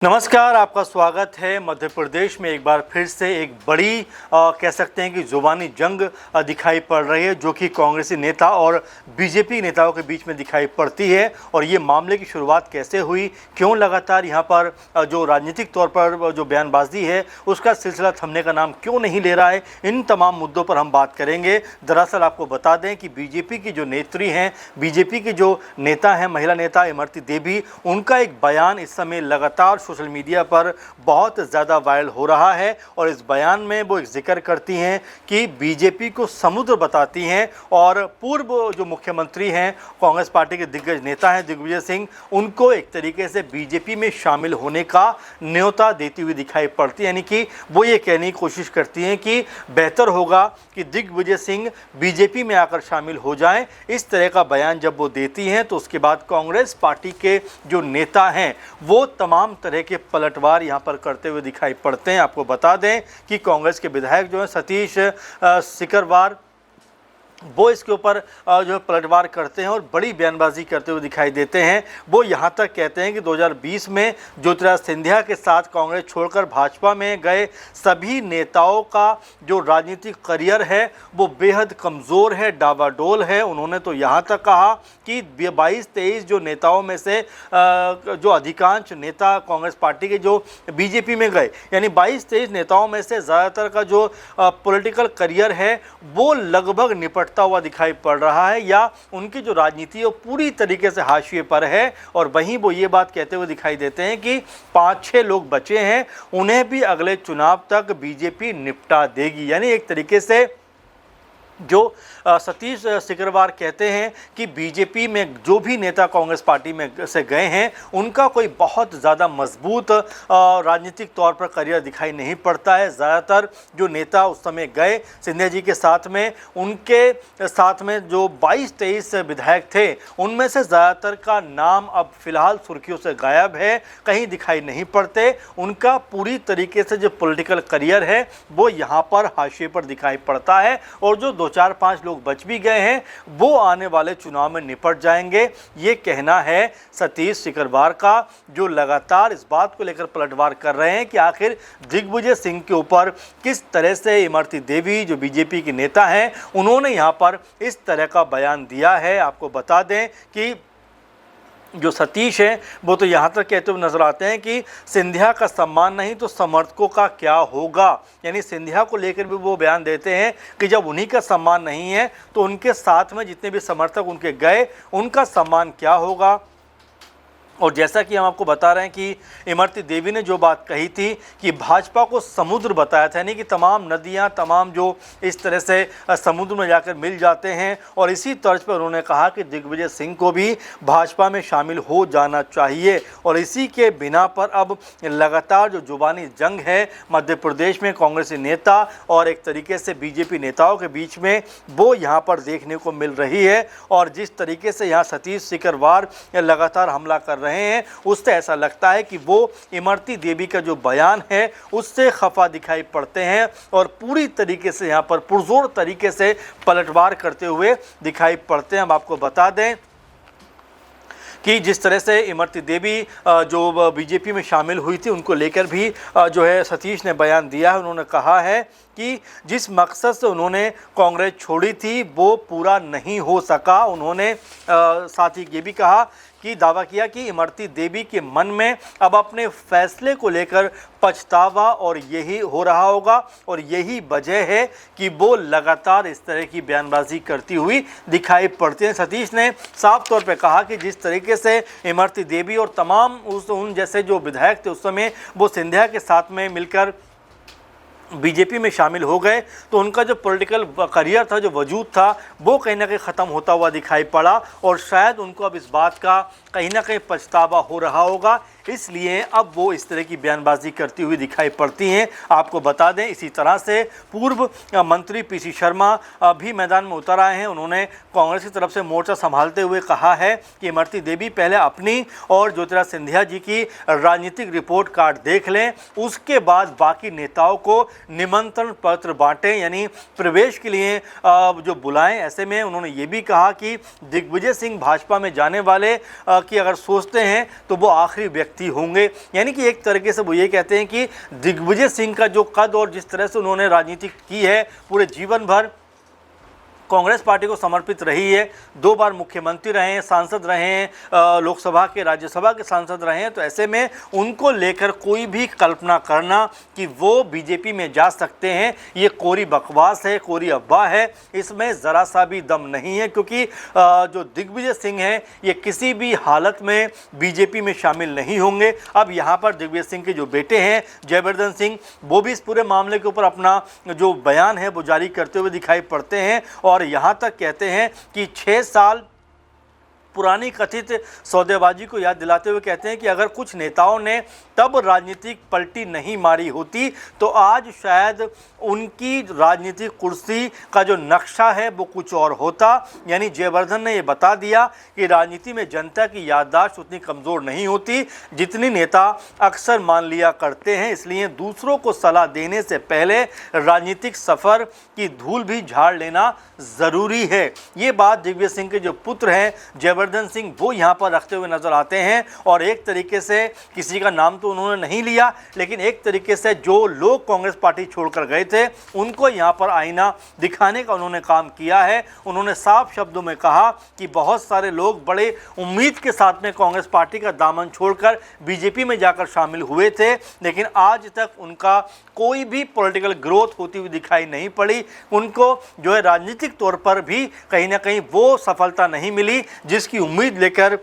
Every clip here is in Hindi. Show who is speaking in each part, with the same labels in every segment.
Speaker 1: नमस्कार, आपका स्वागत है। मध्य प्रदेश में एक बार फिर से एक बड़ी कह सकते हैं कि जुबानी जंग दिखाई पड़ रही है, जो कि कांग्रेसी नेता और बीजेपी नेताओं के बीच में दिखाई पड़ती है। और ये मामले की शुरुआत कैसे हुई, क्यों लगातार यहाँ पर जो राजनीतिक तौर पर जो बयानबाजी है उसका सिलसिला थमने का नाम क्यों नहीं ले रहा है, इन तमाम मुद्दों पर हम बात करेंगे। दरअसल आपको बता दें कि बीजेपी की जो नेत्री हैं, बीजेपी की जो नेता हैं, महिला नेता इमरती देवी, उनका एक बयान इस समय लगातार सोशल मीडिया पर बहुत ज़्यादा वायरल हो रहा है। और इस बयान में वो एक जिक्र करती हैं कि बीजेपी को समुद्र बताती हैं और पूर्व जो मुख्यमंत्री हैं, कांग्रेस पार्टी के दिग्गज नेता हैं दिग्विजय सिंह, उनको एक तरीके से बीजेपी में शामिल होने का न्योता देती हुई दिखाई पड़ती है। यानी कि वो ये कहने की कोशिश करती हैं कि बेहतर होगा कि दिग्विजय सिंह बीजेपी में आकर शामिल हो जाएं। इस तरह का बयान जब वो देती हैं तो उसके बाद कांग्रेस पार्टी के जो नेता हैं वो तमाम तरह के पलटवार यहां पर करते हुए दिखाई पड़ते हैं। आपको बता दें कि कांग्रेस के विधायक जो हैं सतीश सिकरवार, वो इसके ऊपर जो है पलटवार करते हैं और बड़ी बयानबाजी करते हुए दिखाई देते हैं। वो यहाँ तक कहते हैं कि 2020 में ज्योतिरादित्य सिंधिया के साथ कांग्रेस छोड़कर भाजपा में गए सभी नेताओं का जो राजनीतिक करियर है वो बेहद कमज़ोर है, डावाडोल है। उन्होंने तो यहाँ तक कहा कि 22-23 जो नेताओं में से जो अधिकांश नेता कांग्रेस पार्टी के जो बीजेपी में गए, यानी 22-23 नेताओं में से ज़्यादातर का जो पॉलिटिकल करियर है वो लगभग निपट हुआ दिखाई पड़ रहा है, या उनकी जो राजनीति है पूरी तरीके से हाशिए पर है। और वहीं वो ये बात कहते हुए दिखाई देते हैं कि 5-6 लोग बचे हैं, उन्हें भी अगले चुनाव तक बीजेपी निपटा देगी। यानी एक तरीके से जो सतीश सिकरवार कहते हैं कि बीजेपी में जो भी नेता कांग्रेस पार्टी में से गए हैं उनका कोई बहुत ज़्यादा मजबूत राजनीतिक तौर पर करियर दिखाई नहीं पड़ता है। ज़्यादातर जो नेता उस समय गए सिंधिया जी के साथ में, उनके साथ में जो 22-23 विधायक थे उनमें से ज़्यादातर का नाम अब फिलहाल सुर्खियों से गायब है, कहीं दिखाई नहीं पड़ते। उनका पूरी तरीके से जो पॉलिटिकल करियर है वो यहाँ पर हाशिए पर दिखाई पड़ता है। और जो 2-4-5 लोग बच भी गए हैं वो आने वाले चुनाव में निपट जाएंगे, ये कहना है सतीश सिकरवार का, जो लगातार इस बात को लेकर पलटवार कर रहे हैं कि आखिर दिग्विजय सिंह के ऊपर किस तरह से इमरती देवी जो बीजेपी की नेता हैं उन्होंने यहाँ पर इस तरह का बयान दिया है। आपको बता दें कि जो सतीश हैं वो तो यहाँ तक कहते हुए नजर आते हैं कि सिंधिया का सम्मान नहीं तो समर्थकों का क्या होगा। यानी सिंधिया को लेकर भी वो बयान देते हैं कि जब उन्हीं का सम्मान नहीं है तो उनके साथ में जितने भी समर्थक उनके गए उनका सम्मान क्या होगा। और जैसा कि हम आपको बता रहे हैं कि इमरती देवी ने जो बात कही थी कि भाजपा को समुद्र बताया था, यानी कि तमाम नदियां, तमाम जो इस तरह से समुद्र में जाकर मिल जाते हैं। और इसी तर्ज पर उन्होंने कहा कि दिग्विजय सिंह को भी भाजपा में शामिल हो जाना चाहिए। और इसी के बिना पर अब लगातार जो जुबानी जंग है मध्य प्रदेश में कांग्रेसी नेता और एक तरीके से बीजेपी नेताओं के बीच में वो यहाँ पर देखने को मिल रही है। और जिस तरीके से यहाँ सतीश सिकरवार लगातार हमला कर रहे हैं उससे ऐसा लगता है कि वो इमरती देवी का जो बयान है उससे खफा दिखाई पड़ते हैं और पूरी तरीके से यहाँ पर पुरजोर तरीके से पलटवार करते हुए दिखाई पड़ते हैं। हम आपको बता दें कि जिस तरह से इमरती देवी जो बीजेपी में शामिल हुई थी उनको लेकर भी जो है सतीश ने बयान दिया है। उन्होंने कहा है कि जिस मकसद से उन्होंने कांग्रेस छोड़ी थी वो पूरा नहीं हो सका। उन्होंने साथ ही ये भी कहा कि दावा किया कि इमरती देवी के मन में अब अपने फैसले को लेकर पछतावा और यही हो रहा होगा और यही वजह है कि वो लगातार इस तरह की बयानबाजी करती हुई दिखाई पड़ती है। सतीश ने साफ तौर पे कहा कि जिस तरीके से इमरती देवी और तमाम उन जैसे जो विधायक थे उस समय वो सिंधिया के साथ में मिलकर बीजेपी में शामिल हो गए तो उनका जो पॉलिटिकल करियर था, जो वजूद था, वो कहीं ना कहीं ख़त्म होता हुआ दिखाई पड़ा। और शायद उनको अब इस बात का कहीं ना कहीं पछतावा हो रहा होगा, इसलिए अब वो इस तरह की बयानबाजी करती हुई दिखाई पड़ती हैं। आपको बता दें इसी तरह से पूर्व मंत्री पीसी शर्मा भी मैदान में उतर आए हैं। उन्होंने कांग्रेस की तरफ से मोर्चा संभालते हुए कहा है कि इमरती देवी पहले अपनी और ज्योतिरादित्य सिंधिया जी की राजनीतिक रिपोर्ट कार्ड देख लें, उसके बाद बाकी नेताओं को निमंत्रण पत्र बांटें, यानी प्रवेश के लिए जो बुलाएं। ऐसे में उन्होंने ये भी कहा कि दिग्विजय सिंह भाजपा में जाने वाले की अगर सोचते हैं तो वो आखिरी व्यक्ति व्यक्ति होंगे। यानी कि एक तरीके से वो ये कहते हैं कि दिग्विजय सिंह का जो कद और जिस तरह से उन्होंने राजनीति की है, पूरे जीवन भर कांग्रेस पार्टी को समर्पित रही है, 2 बार मुख्यमंत्री रहे हैं, सांसद रहे हैं, लोकसभा के राज्यसभा के सांसद रहे हैं, तो ऐसे में उनको लेकर कोई भी कल्पना करना कि वो बीजेपी में जा सकते हैं, ये कोरी बकवास है, कोरी अफवाह है, इसमें ज़रा सा भी दम नहीं है। क्योंकि जो दिग्विजय सिंह हैं ये किसी भी हालत में बीजेपी में शामिल नहीं होंगे। अब यहाँ पर दिग्विजय सिंह के जो बेटे हैं जयवर्धन सिंह, वो भी इस पूरे मामले के ऊपर अपना जो बयान है वो जारी करते हुए दिखाई पड़ते हैं और यहाँ तक कहते हैं कि 6 साल पुरानी कथित सौदेबाजी को याद दिलाते हुए कहते हैं कि अगर कुछ नेताओं ने तब राजनीतिक पलटी नहीं मारी होती तो आज शायद उनकी राजनीतिक कुर्सी का जो नक्शा है वो कुछ और होता। यानी जयवर्धन ने ये बता दिया कि राजनीति में जनता की याददाश्त उतनी कमज़ोर नहीं होती जितनी नेता अक्सर मान लिया करते हैं, इसलिए दूसरों को सलाह देने से पहले राजनीतिक सफ़र की धूल भी झाड़ लेना ज़रूरी है। ये बात दिग्विजय सिंह के जो पुत्र हैं जयवर्धन सिंह वो यहाँ पर रखते हुए नजर आते हैं और एक तरीके से किसी का नाम तो उन्होंने नहीं लिया, लेकिन एक तरीके से जो लोग कांग्रेस पार्टी छोड़कर गए थे उनको यहाँ पर आईना दिखाने का उन्होंने काम किया है। उन्होंने साफ शब्दों में कहा कि बहुत सारे लोग बड़े उम्मीद के साथ में कांग्रेस पार्टी का दामन छोड़कर बीजेपी में जाकर शामिल हुए थे, लेकिन आज तक उनका कोई भी पॉलिटिकल ग्रोथ होती हुई दिखाई नहीं पड़ी। उनको जो है राजनीतिक तौर पर भी कहीं ना कहीं वो सफलता नहीं मिली जिसकी उम्मीद लेकर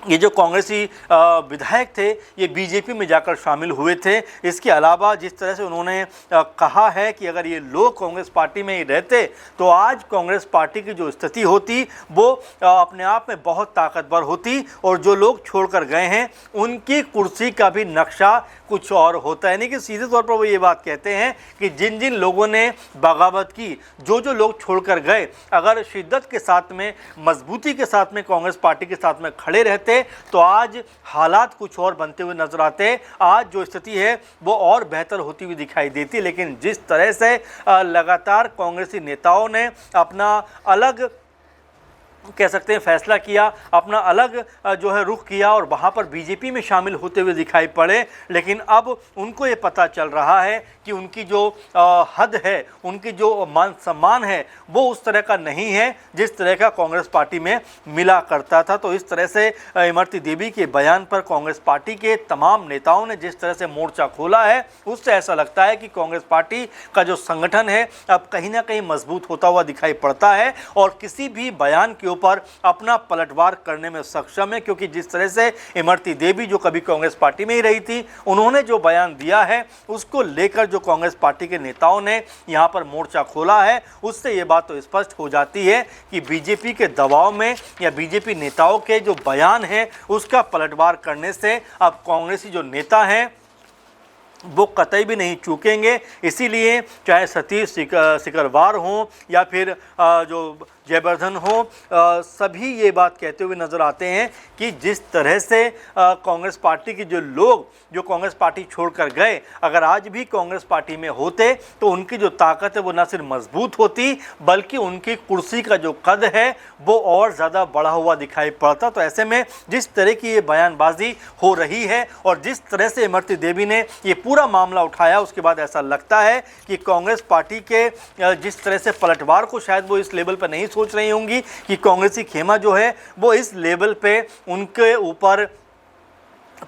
Speaker 1: ये जो कांग्रेसी विधायक थे ये बीजेपी में जाकर शामिल हुए थे। इसके अलावा जिस तरह से उन्होंने कहा है कि अगर ये लोग कांग्रेस पार्टी में ही रहते तो आज कांग्रेस पार्टी की जो स्थिति होती वो अपने आप में बहुत ताकतवर होती और जो लोग छोड़कर गए हैं उनकी कुर्सी का भी नक्शा कुछ और होता है। यानी कि सीधे तौर पर वो ये बात कहते हैं कि जिन जिन लोगों ने बगावत की, जो लोग छोड़कर गए, अगर शिद्दत के साथ में मजबूती के साथ में कांग्रेस पार्टी के साथ में खड़े रहते तो आज हालात कुछ और बनते हुए नजर आते। आज जो स्थिति है वो और बेहतर होती हुई दिखाई देती, लेकिन जिस तरह से लगातार कांग्रेसी नेताओं ने अपना अलग कह सकते हैं फैसला किया, अपना अलग जो है रुख किया और वहाँ पर बीजेपी में शामिल होते हुए दिखाई पड़े, लेकिन अब उनको ये पता चल रहा है कि उनकी जो हद है, उनकी जो मान सम्मान है वो उस तरह का नहीं है जिस तरह का कांग्रेस पार्टी में मिला करता था। तो इस तरह से इमरती देवी के बयान पर कांग्रेस पार्टी के तमाम नेताओं ने जिस तरह से मोर्चा खोला है उससे ऐसा लगता है कि कांग्रेस पार्टी का जो संगठन है अब कहीं ना कहीं मजबूत होता हुआ दिखाई पड़ता है और किसी भी बयान के ऊपर अपना पलटवार करने में सक्षम है। क्योंकि जिस तरह से इमरती देवी जो कभी कांग्रेस पार्टी में ही रही थी, उन्होंने जो बयान दिया है उसको लेकर जो कांग्रेस पार्टी के नेताओं ने यहां पर मोर्चा खोला है उससे ये बात तो स्पष्ट हो जाती है कि बीजेपी के दबाव में या बीजेपी नेताओं के जो बयान है उसका पलटवार करने से अब कांग्रेसी जो नेता हैं वो कतई भी नहीं चूकेंगे। इसीलिए चाहे सतीश सिकरवार हों या फिर जो जयवर्धन हो, सभी ये बात कहते हुए नज़र आते हैं कि जिस तरह से कांग्रेस पार्टी के जो लोग जो कांग्रेस पार्टी छोड़कर गए अगर आज भी कांग्रेस पार्टी में होते तो उनकी जो ताकत है वो न सिर्फ मजबूत होती बल्कि उनकी कुर्सी का जो कद है वो और ज़्यादा बढ़ा हुआ दिखाई पड़ता। तो ऐसे में जिस तरह की ये बयानबाजी हो रही है और जिस तरह से इमरती देवी ने ये पूरा मामला उठाया उसके बाद ऐसा लगता है कि कांग्रेस पार्टी के जिस तरह से पलटवार को शायद वो इस लेवल पर नहीं सोच रही होंगी कि कांग्रेसी खेमा जो है वो इस लेवल पे उनके ऊपर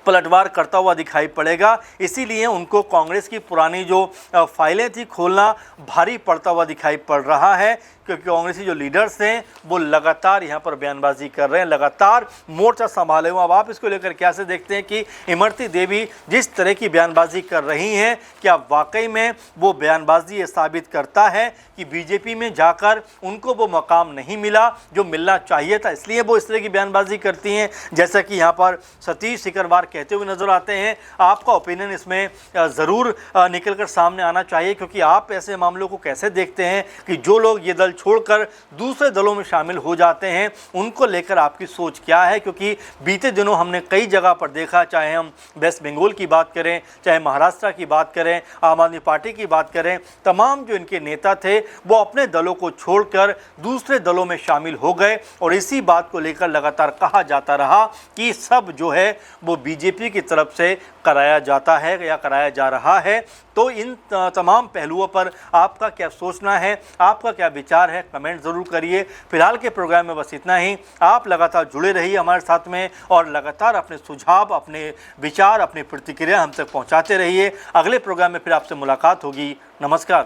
Speaker 1: पलटवार करता हुआ दिखाई पड़ेगा। इसीलिए उनको कांग्रेस की पुरानी जो फाइलें थी खोलना भारी पड़ता हुआ दिखाई पड़ रहा है क्योंकि कांग्रेसी जो लीडर्स हैं वो लगातार यहाँ पर बयानबाजी कर रहे हैं, लगातार मोर्चा संभाले हुए। अब आप इसको लेकर कैसे देखते हैं कि इमरती देवी जिस तरह की बयानबाजी कर रही हैं क्या वाकई में वो बयानबाजी ये साबित करता है कि बीजेपी में जाकर उनको वो मकाम नहीं मिला जो मिलना चाहिए था, इसलिए वो इस तरह की बयानबाजी करती हैं जैसा कि यहाँ पर सतीश सिकरवार कहते हुए नजर आते हैं। आपका ओपिनियन इसमें ज़रूर निकल कर सामने आना चाहिए क्योंकि आप ऐसे मामलों को कैसे देखते हैं कि जो लोग ये दल छोड़कर दूसरे दलों में शामिल हो जाते हैं, उनको लेकर आपकी सोच क्या है? क्योंकि बीते दिनों हमने कई जगह पर देखा, चाहे हम वेस्ट बंगाल की बात करें, चाहे महाराष्ट्र की बात करें, आम आदमी पार्टी की बात करें, तमाम जो इनके नेता थे वो अपने दलों को छोड़कर दूसरे दलों में शामिल हो गए और इसी बात को लेकर लगातार कहा जाता रहा कि सब जो है वो बीजेपी की तरफ से कराया जाता है या कराया जा रहा है। तो इन तमाम पहलुओं पर आपका क्या सोचना है, आपका क्या विचार है, कमेंट ज़रूर करिए। फिलहाल के प्रोग्राम में बस इतना ही। आप लगातार जुड़े रहिए हमारे साथ में और लगातार अपने सुझाव, अपने विचार, अपनी प्रतिक्रिया हम तक पहुंचाते रहिए। अगले प्रोग्राम में फिर आपसे मुलाकात होगी। नमस्कार।